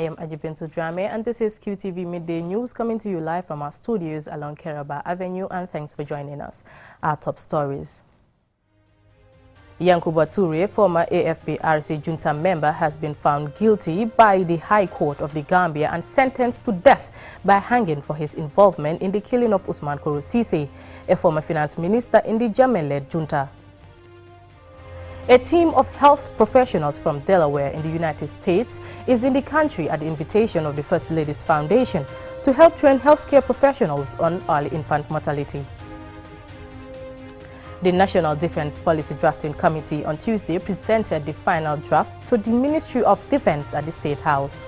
I am Ajibintu Drame, and this is QTV Midday News coming to you live from our studios along Keraba Avenue, and thanks for joining us. Our top stories. Yankuba Toure, former AFP-RC junta member, has been found guilty by the High Court of the Gambia and sentenced to death by hanging for his involvement in the killing of Usman Koro Sise, a former finance minister in the Jammeh-led junta. A team of health professionals from Delaware in the United States is in the country at the invitation of the First Lady's Foundation to help train healthcare professionals on early infant mortality. The National Defense Policy Drafting Committee on Tuesday presented the final draft to the Ministry of Defense at the State House.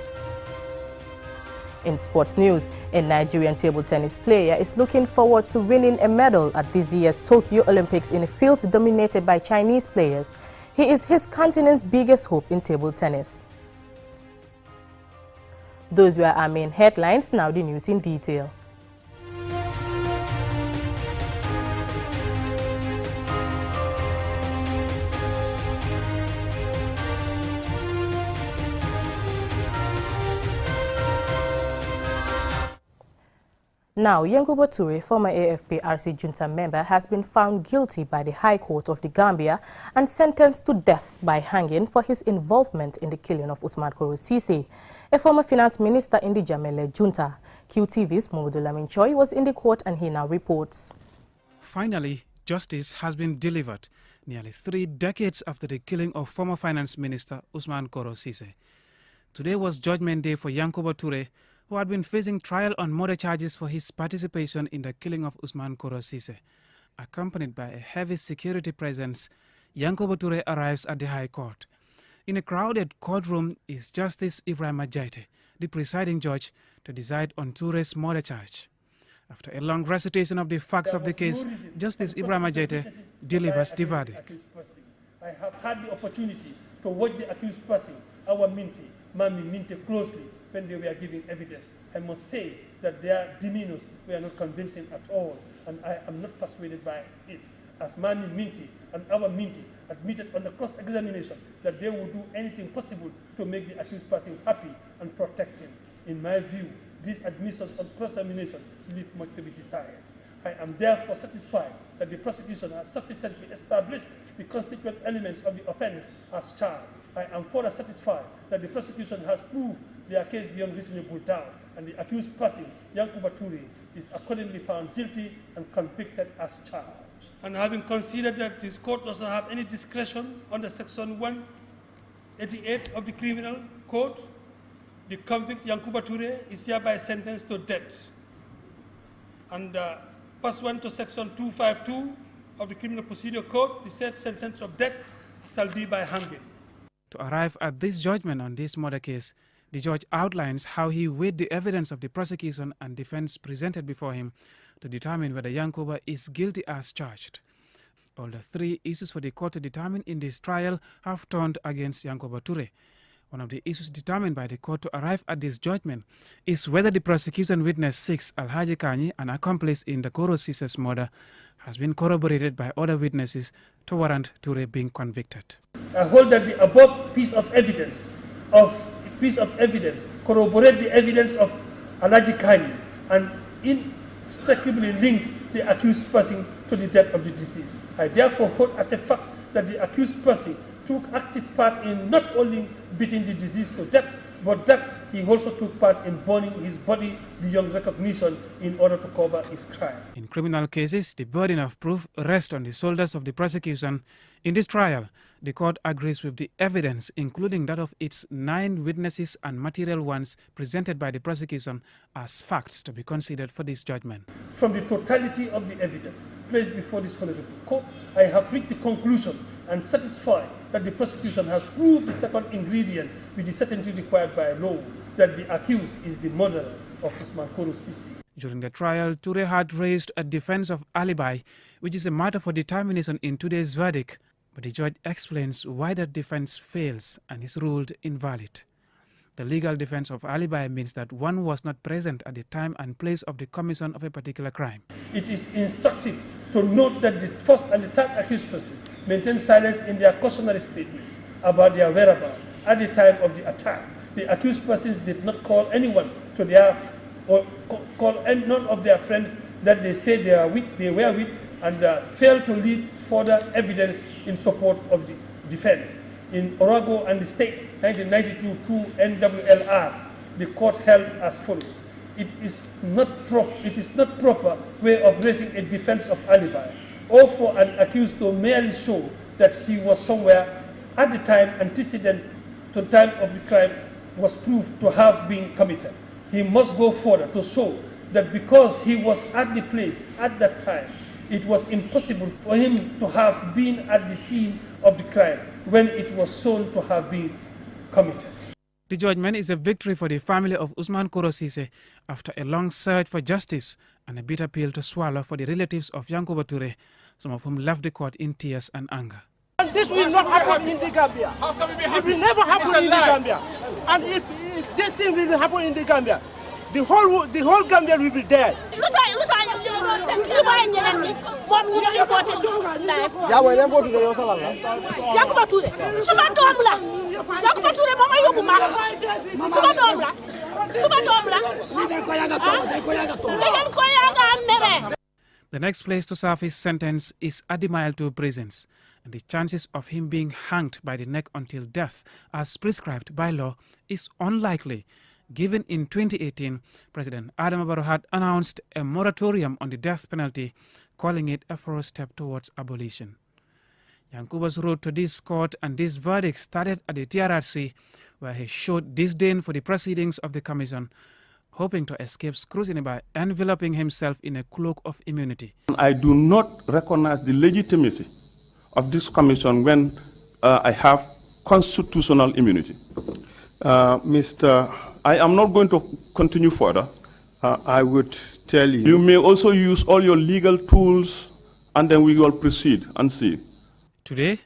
In sports news, a Nigerian table tennis player is looking forward to winning a medal at this year's Tokyo Olympics in a field dominated by Chinese players. He is his continent's biggest hope in table tennis. Those were our main headlines. Now the news in detail. Now, Yankuba Toure, former AFP-RC junta member, has been found guilty by the High Court of the Gambia and sentenced to death by hanging for his involvement in the killing of Usman Koro Sise, a former finance minister in the Jammeh-led junta. QTV's Momodu Lamin Choi was in the court and he now reports. Finally, justice has been delivered nearly 3 decades after the killing of former finance minister Usman Koro Sise. Today was judgment day for Yankuba Toure, who had been facing trial on murder charges for his participation in the killing of Usman Koro Sise. Accompanied by a heavy security presence, Yankuba Toure arrives at the High Court. In a crowded courtroom is Justice Ibrahim Jaite, the presiding judge, to decide on Toure's murder charge. After a long recitation of the facts of the case, Justice Ibrahim Jaite delivers the verdict. I have had the opportunity to watch the accused person, our Minty, Mami Minty, closely when they were giving evidence. I must say that their demeanors were not convincing at all, and I am not persuaded by it. As Mami Minty and our Minty admitted on the cross-examination that they would do anything possible to make the accused person happy and protect him. In my view, these admissions on cross-examination leave much to be desired. I am therefore satisfied that the prosecution has sufficiently established the constituent elements of the offense as charged. I am further satisfied that the prosecution has proved their case beyond reasonable doubt, and the accused person, Yankuba Toure, is accordingly found guilty and convicted as charged. And having considered that this court does not have any discretion under Section 188 of the Criminal Code, the convict Yankuba Toure is hereby sentenced to death. And pursuant to Section 252 of the Criminal Procedure Code, the said sentence of death shall be by hanging. To arrive at this judgment on this murder case, the judge outlines how he weighed the evidence of the prosecution and defense presented before him to determine whether Yankuba is guilty as charged. All the 3 issues for the court to determine in this trial have turned against Yankuba Toure. One of the issues determined by the court to arrive at this judgment is whether the prosecution witness 6, Alhaji Kanyi, an accomplice in the Koro Sise's murder, has been corroborated by other witnesses to warrant Toure being convicted. I hold that the above piece of evidence corroborate the evidence of Alhaji Kanyi and inextricably link the accused person to the death of the deceased. I therefore hold as a fact that the accused person took active part in not only beating the deceased to death, but that he also took part in burning his body beyond recognition in order to cover his crime. In criminal cases, the burden of proof rests on the shoulders of the prosecution. In this trial, the court agrees with the evidence, including that of its 9 witnesses and material ones presented by the prosecution as facts to be considered for this judgment. From the totality of the evidence placed before this honorable court, I have reached the conclusion and satisfied that the prosecution has proved the second ingredient with the certainty required by law, that the accused is the murderer of Usman Koro Sise. During the trial, Toure had raised a defense of alibi, which is a matter for determination in today's verdict. But the judge explains why that defense fails and is ruled invalid. The legal defense of alibi means that one was not present at the time and place of the commission of a particular crime. It is instructive to note that the first and the third accused persons maintained silence in their cautionary statements about their whereabouts at the time of the attack, The accused persons did not call anyone to their, or call none of their friends that they say they were with, and failed to lead further evidence in support of the defense. In Orago and the State, 1992 NWLR, the court held as follows. It is not proper way of raising a defense of alibi, or for an accused to merely show that he was somewhere at the time antecedent to the time of the crime was proved to have been committed. He must go further to show that because he was at the place at that time, it was impossible for him to have been at the scene of the crime when it was shown to have been committed. The judgment is a victory for the family of Usman Koro Ceesay after a long search for justice and a bitter pill to swallow for the relatives of Yankuba Toure, some of whom left the court in tears and anger. And this will not happen in the Gambia. How can we be happy? It will never happen in the Gambia. And if this thing will happen in the Gambia, the whole Gambia will be dead. The next place to serve his sentence is at the Mile 2 prisons, and the chances of him being hanged by the neck until death, as prescribed by law, is unlikely, given in 2018, President Adama Barrow had announced a moratorium on the death penalty, calling it a first step towards abolition. Yankuba's road to this court and this verdict started at the TRRC, where he showed disdain for the proceedings of the commission, hoping to escape scrutiny by enveloping himself in a cloak of immunity. I do not recognize the legitimacy of this commission when I have constitutional immunity. I am not going to continue further. I would tell you. You may also use all your legal tools, and then we will proceed and see. Today,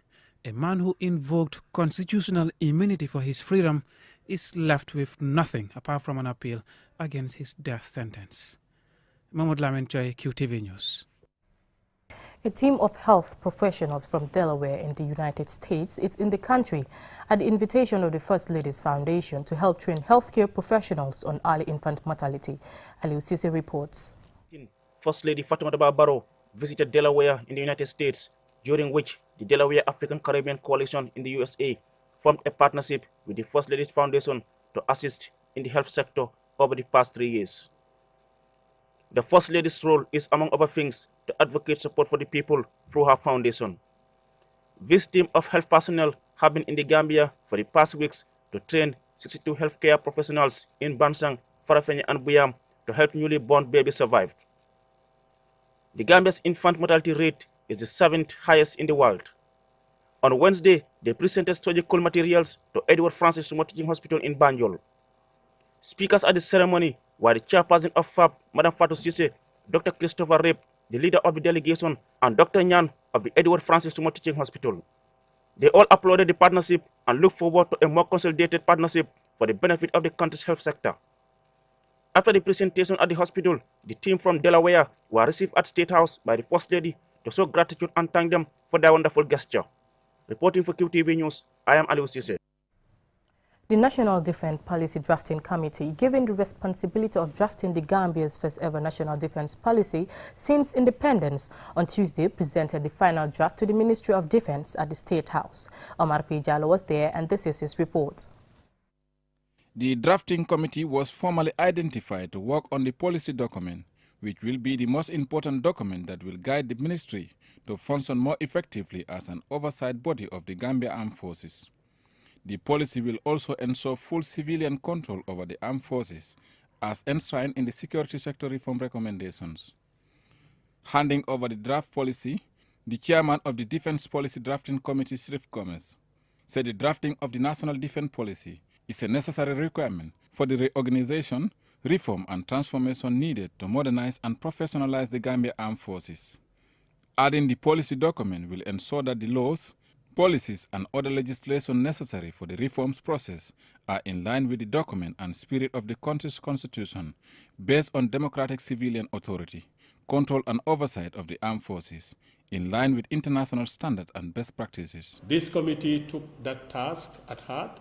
a man who invoked constitutional immunity for his freedom is left with nothing apart from an appeal against his death sentence. Mahmoud Lamin Choi, QTV News. A team of health professionals from Delaware in the United States is in the country at the invitation of the First Lady's Foundation to help train healthcare professionals on early infant mortality. Aliu Sisi reports. First Lady Fatima Barrow visited Delaware in the United States, during which the Delaware African Caribbean Coalition in the USA formed a partnership with the First Lady's Foundation to assist in the health sector over the past 3 years. The First Lady's role is, among other things, to advocate support for the people through her foundation. This team of health personnel have been in the Gambia for the past weeks to train 62 healthcare professionals in Bansang, Farafenni and Buyam to help newly born babies survive. The Gambia's infant mortality rate is the 7th highest in the world. On Wednesday, they presented surgical materials to Edward Francis Sumo Teaching Hospital in Banjul. Speakers at the ceremony were the chairperson of FAB, Madam Fatou Cissé, Dr. Christopher Rape, the leader of the delegation, and Dr. Nyan of the Edward Francis Sumo Teaching Hospital. They all applauded the partnership and look forward to a more consolidated partnership for the benefit of the country's health sector. After the presentation at the hospital, the team from Delaware were received at State House by the First Lady to show gratitude and thank them for their wonderful gesture. Reporting for QTV News, I am Aliu Sise. The National Defense Policy Drafting Committee, given the responsibility of drafting the Gambia's first ever national defense policy since independence, on Tuesday presented the final draft to the Ministry of Defense at the State House. Omar P. Jallo was there, and this is his report. The drafting committee was formally identified to work on the policy document, which will be the most important document that will guide the ministry to function more effectively as an oversight body of the Gambia Armed Forces. The policy will also ensure full civilian control over the armed forces, as enshrined in the security sector reform recommendations. Handing over the draft policy, the chairman of the Defense Policy Drafting Committee, Sirif Gomez, said the drafting of the National Defense Policy is a necessary requirement for the reorganization, reform and transformation needed to modernize and professionalize the Gambia Armed Forces. Adding the policy document will ensure that the laws, policies and other legislation necessary for the reforms process are in line with the document and spirit of the country's constitution, based on democratic civilian authority, control and oversight of the armed forces, in line with international standards and best practices. This committee took that task at heart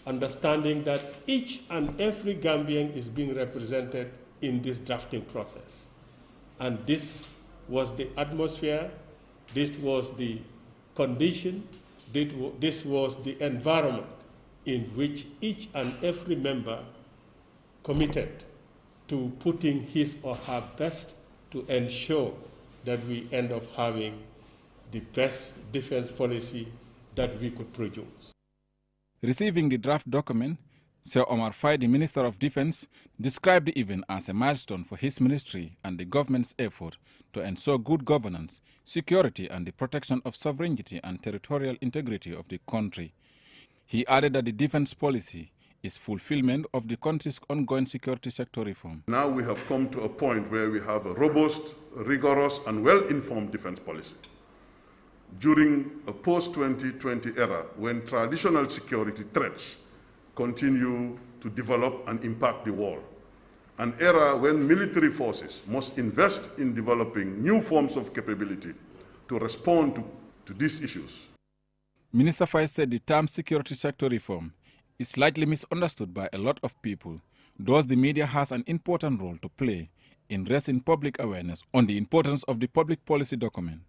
understanding that each and every Gambian is being represented in this drafting process. And this was the atmosphere, this was the condition, this was the environment in which each and every member committed to putting his or her best to ensure that we end up having the best defense policy that we could produce. Receiving the draft document, Sir Omar Faye, the Minister of Defense, described the event as a milestone for his ministry and the government's effort to ensure good governance, security and the protection of sovereignty and territorial integrity of the country. He added that the defense policy is fulfillment of the country's ongoing security sector reform. Now we have come to a point where we have a robust, rigorous and well-informed defense policy. During a post-2020 era, when traditional security threats continue to develop and impact the world, an era when military forces must invest in developing new forms of capability to respond to these issues. Minister Faye said the term security sector reform is slightly misunderstood by a lot of people, thus the media has an important role to play in raising public awareness on the importance of the public policy document,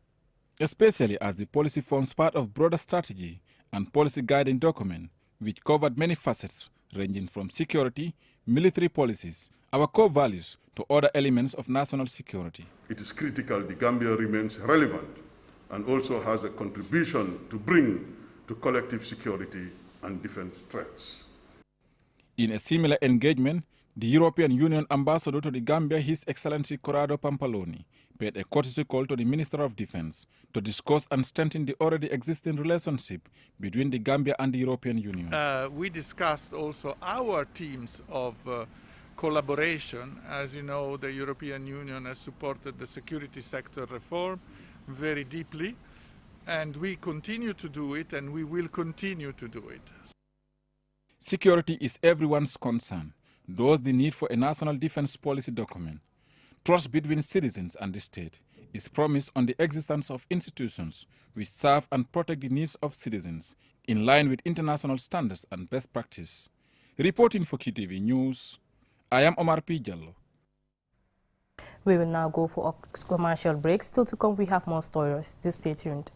especially as the policy forms part of broader strategy and policy guiding document which covered many facets ranging from security, military policies, our core values to other elements of national security. It is critical the Gambia remains relevant and also has a contribution to bring to collective security and defense threats. In a similar engagement, the European Union Ambassador to the Gambia, His Excellency Corrado Pampaloni, paid a courtesy call to the Minister of Defense to discuss and strengthen the already existing relationship between the Gambia and the European Union. We discussed also our teams of collaboration. As you know, the European Union has supported the security sector reform very deeply, and we continue to do it, and we will continue to do it. Security is everyone's concern, thus the need for a national defense policy document. Trust between citizens and the state is premised on the existence of institutions which serve and protect the needs of citizens in line with international standards and best practice. Reporting for QTV News, I am Omar P. Jallo. We will now go for a commercial break. Still to come, we have more stories. Do stay tuned.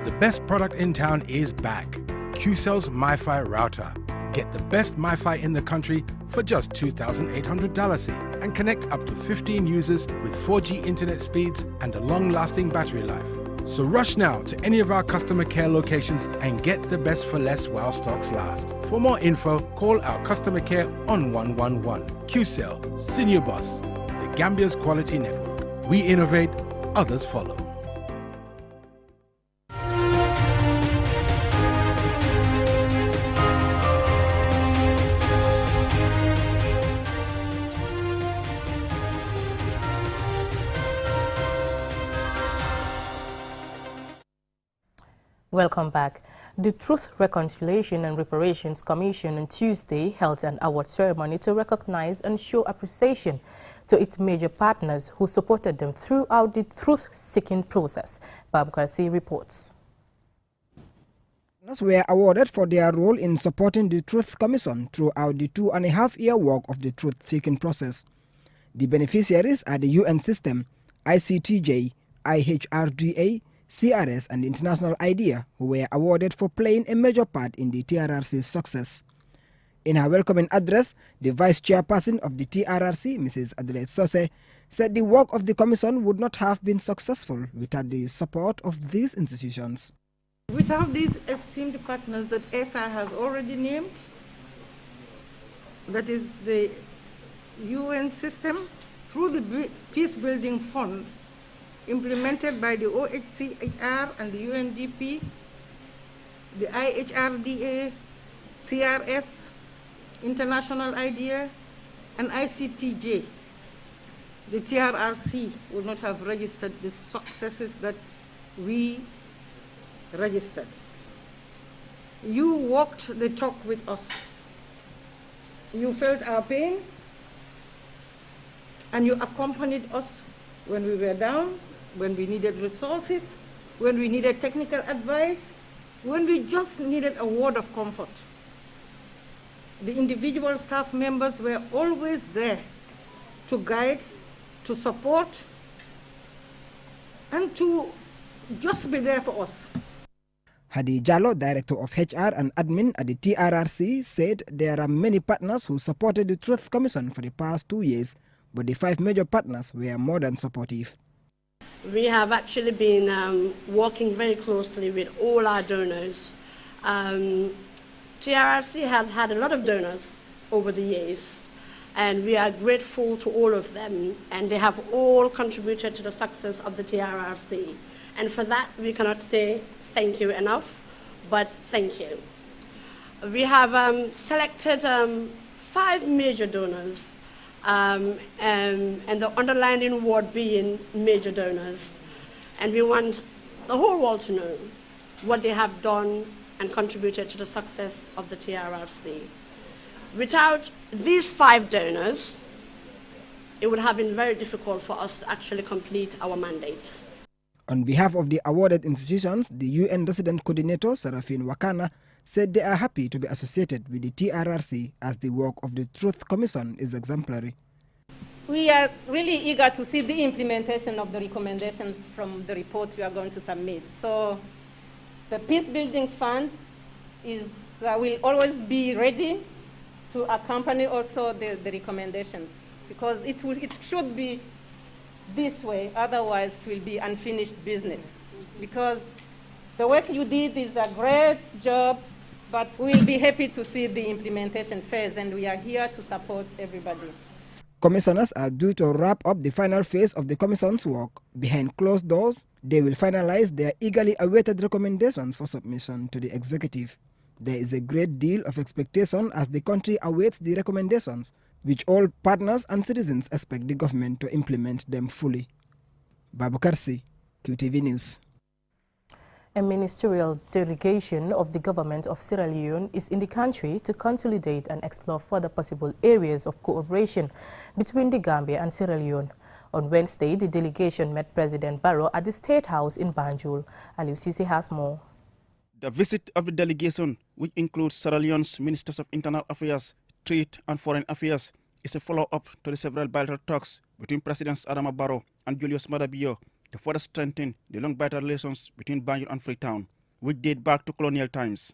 The best product in town is back. QCell's MiFi router. Get the best MiFi in the country for just $2,800 and connect up to 15 users with 4G internet speeds and a long-lasting battery life. So rush now to any of our customer care locations and get the best for less while stocks last. For more info, call our customer care on 111. QCell, Senior Boss, the Gambia's quality network. We innovate, others follow. Welcome back. The Truth, Reconciliation and Reparations Commission on Tuesday held an award ceremony to recognize and show appreciation to its major partners who supported them throughout the truth-seeking process. Bob Garcia reports. Partners were awarded for their role in supporting the Truth Commission throughout the 2.5-year work of the truth-seeking process. The beneficiaries are the UN system, ICTJ, IHRDA, CRS and International IDEA, who were awarded for playing a major part in the TRRC's success. In her welcoming address, the vice chairperson of the TRRC, Mrs. Adelaide Sose, said the work of the commission would not have been successful without the support of these institutions. Without these esteemed partners that ESA has already named, that is the UN system, through the Peace Building Fund, implemented by the OHCHR and the UNDP, the IHRDA, CRS, International IDEA, and ICTJ, the TRRC would not have registered the successes that we registered. You walked the talk with us. You felt our pain, and you accompanied us when we were down, when we needed resources, when we needed technical advice, when we just needed a word of comfort. The individual staff members were always there to guide, to support, and to just be there for us. Hadi Jallo, Director of HR and Admin at the TRRC, said there are many partners who supported the Truth Commission for the past 2 years, but the 5 major partners were more than supportive. We have actually been working very closely with all our donors. TRRC has had a lot of donors over the years, and we are grateful to all of them, and they have all contributed to the success of the TRRC. And for that, we cannot say thank you enough, but thank you. We have selected 5 major donors, and the underlying word being major donors. And we want the whole world to know what they have done and contributed to the success of the TRRC. Without these 5 donors, it would have been very difficult for us to actually complete our mandate. On behalf of the awarded institutions, the UN Resident Coordinator, Serafine Wakana, said they are happy to be associated with the TRRC as the work of the Truth Commission is exemplary. We are really eager to see the implementation of the recommendations from the report you are going to submit. So the Peace Building Fund will always be ready to accompany also the recommendations, because it should be this way, otherwise it will be unfinished business. Because the work you did is a great job, but we'll be happy to see the implementation phase, and we are here to support everybody. Commissioners are due to wrap up the final phase of the Commission's work. Behind closed doors, they will finalize their eagerly awaited recommendations for submission to the executive. There is a great deal of expectation as the country awaits the recommendations, which all partners and citizens expect the government to implement them fully. Babu Karsi, QTV News. A ministerial delegation of the government of Sierra Leone is in the country to consolidate and explore further possible areas of cooperation between the Gambia and Sierra Leone. On Wednesday, the delegation met President Barrow at the State House in Banjul. Aliou Cissé has more. The visit of the delegation, which includes Sierra Leone's Ministers of Internal Affairs, Trade and Foreign Affairs, is a follow-up to the several bilateral talks between Presidents Adama Barrow and Julius Maada Bio to further strengthen the long bilateral relations between Banjul and Freetown, which date back to colonial times.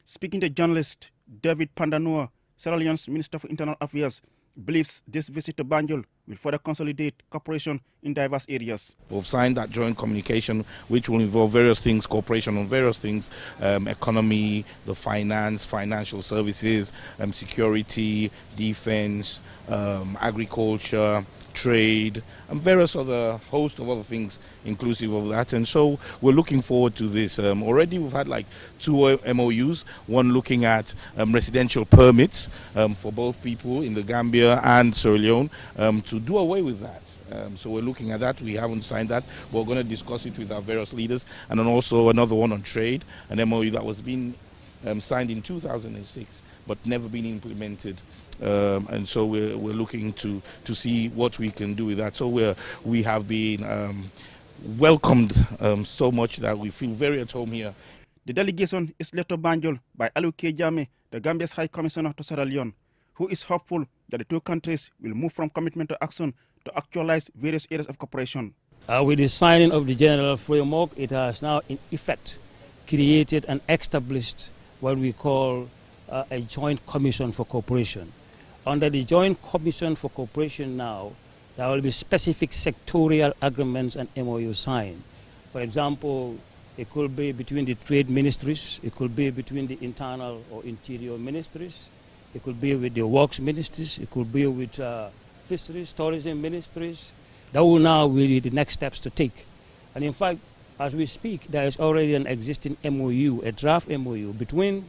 Speaking to journalist David Pandanua, Sierra Leone's Minister for Internal Affairs, believes this visit to Banjul will further consolidate cooperation in diverse areas. We've signed that joint communication, which will involve various things, cooperation on various things, economy, the finance, financial services, security, defense, agriculture, trade, and various other host of other things inclusive of that. And so we're looking forward to this. Already we've had like 2 MOUs, one looking at residential permits for both people in the Gambia and Sierra Leone to do away with that. So we're looking at that. We haven't signed that, but we're going to discuss it with our various leaders. And then also another one on trade, an MOU that was being signed in 2006 but never been implemented. And so we're looking to see what we can do with that. So we have been welcomed so much that we feel very at home here. The delegation is led to Banjul by Aliou Jame, the Gambia's High Commissioner to Sierra Leone, who is hopeful that the 2 countries will move from commitment to action to actualize various areas of cooperation. With the signing of the general framework, it has now in effect created and established what we call a joint commission for cooperation. Under the joint commission for cooperation now, there will be specific sectorial agreements and MOUs signed. For example, it could be between the trade ministries, it could be between the internal or interior ministries, it could be with the works ministries, it could be with fisheries, tourism ministries. That will now be the next steps to take. And in fact, as we speak, there is already an existing MOU, a draft MOU between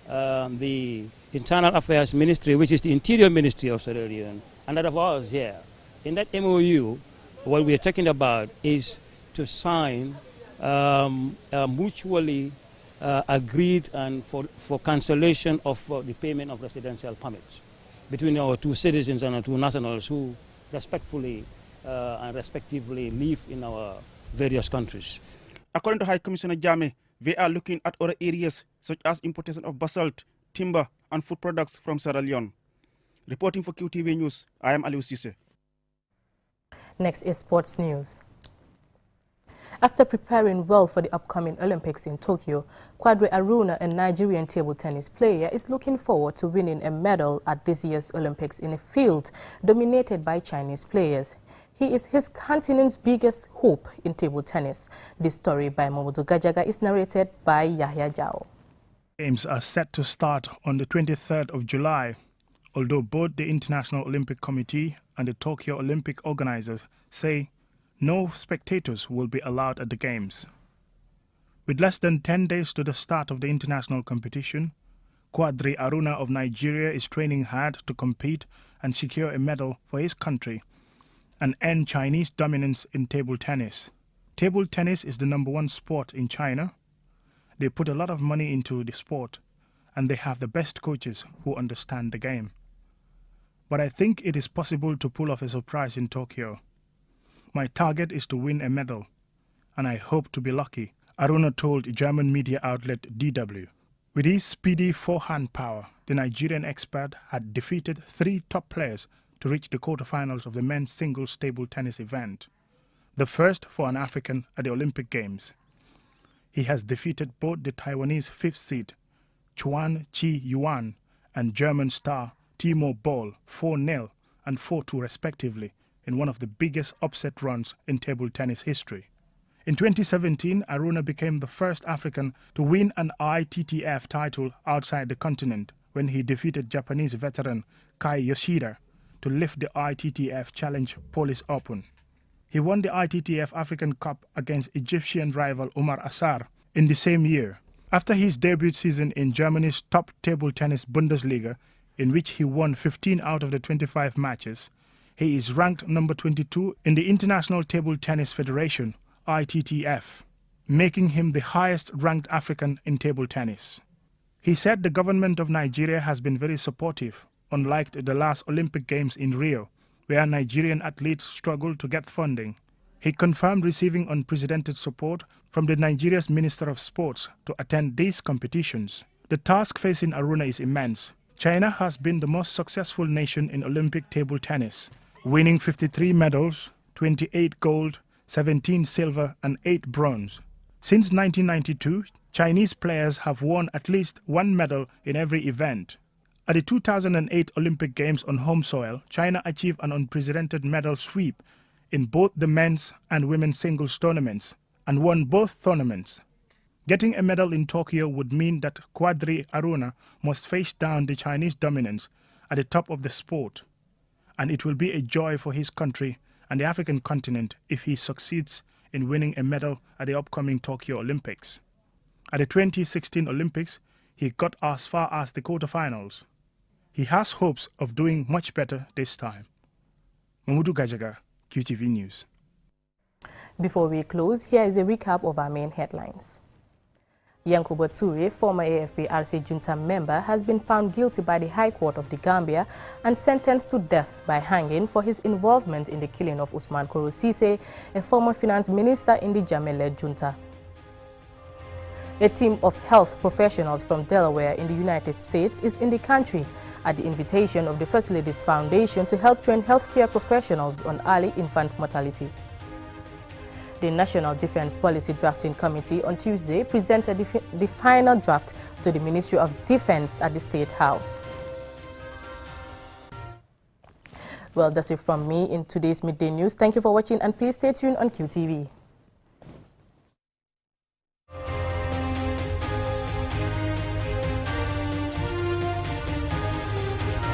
the Internal Affairs Ministry, which is the Interior Ministry of Sierra Leone, and that of ours here. In that MOU, what we are talking about is to sign mutually agreed and for cancellation of the payment of residential permits between our 2 citizens and our 2 nationals who respectfully and respectively live in our various countries. According to High Commissioner Jame, they are looking at other areas such as importation of basalt, timber and food products from Sierra Leone. Reporting for QTV News, I am Aliou Cisse. Next is sports news. After preparing well for the upcoming Olympics in Tokyo, Quadri Aruna, a Nigerian table tennis player, is looking forward to winning a medal at this year's Olympics in a field dominated by Chinese players. He is his continent's biggest hope in table tennis. This story by Momodu Gajaga is narrated by Yahya Jao. Games are set to start on the 23rd of July, although both the International Olympic Committee and the Tokyo Olympic organizers say no spectators will be allowed at the Games. With less than 10 days to the start of the international competition, Quadri Aruna of Nigeria is training hard to compete and secure a medal for his country and end Chinese dominance in table tennis. Table tennis is the #1 sport in China. They put a lot of money into the sport and they have the best coaches who understand the game. But I think it is possible to pull off a surprise in Tokyo. My target is to win a medal, and I hope to be lucky, Aruna told German media outlet DW. With his speedy forehand power, the Nigerian expert had defeated 3 top players to reach the quarterfinals of the men's singles table tennis event, the first for an African at the Olympic Games. He has defeated both the Taiwanese 5th seed, Chuan Chi-Yuan, and German star Timo Boll 4-0 and 4-2 respectively, in one of the biggest upset runs in table tennis history. In 2017, Aruna became the first African to win an ITTF title outside the continent when he defeated Japanese veteran Kai Yoshida to lift the ITTF Challenge Polish Open. He won the ITTF African Cup against Egyptian rival Omar Assar in the same year. After his debut season in Germany's top table tennis Bundesliga, in which he won 15 out of the 25 matches, he is ranked number 22 in the International Table Tennis Federation, ITTF, making him the highest-ranked African in table tennis. He said the government of Nigeria has been very supportive, unlike the last Olympic Games in Rio, where Nigerian athletes struggled to get funding. He confirmed receiving unprecedented support from the Nigeria's Minister of Sports to attend these competitions. The task facing Aruna is immense. China has been the most successful nation in Olympic table tennis, winning 53 medals, 28 gold, 17 silver and 8 bronze. Since 1992, Chinese players have won at least 1 medal in every event. At the 2008 Olympic Games on home soil, China achieved an unprecedented medal sweep in both the men's and women's singles tournaments and won both tournaments. Getting a medal in Tokyo would mean that Quadri Aruna must face down the Chinese dominance at the top of the sport, and it will be a joy for his country and the African continent if he succeeds in winning a medal at the upcoming Tokyo Olympics. At the 2016 Olympics, he got as far as the quarterfinals. He has hopes of doing much better this time. Momodu Gajaga, QTV News. Before we close, here is a recap of our main headlines. Yankuba Toure, former AFP-RC junta member, has been found guilty by the High Court of the Gambia and sentenced to death by hanging for his involvement in the killing of Usman Koro Cisse, a former finance minister in the Jammeh-led junta. A team of health professionals from Delaware in the United States is in the country at the invitation of the First Lady's Foundation to help train healthcare professionals on early infant mortality. The National Defense Policy Drafting Committee on Tuesday presented the final draft to the Ministry of Defense at the State House. Well, that's it from me in today's Midday News. Thank you for watching and please stay tuned on QTV.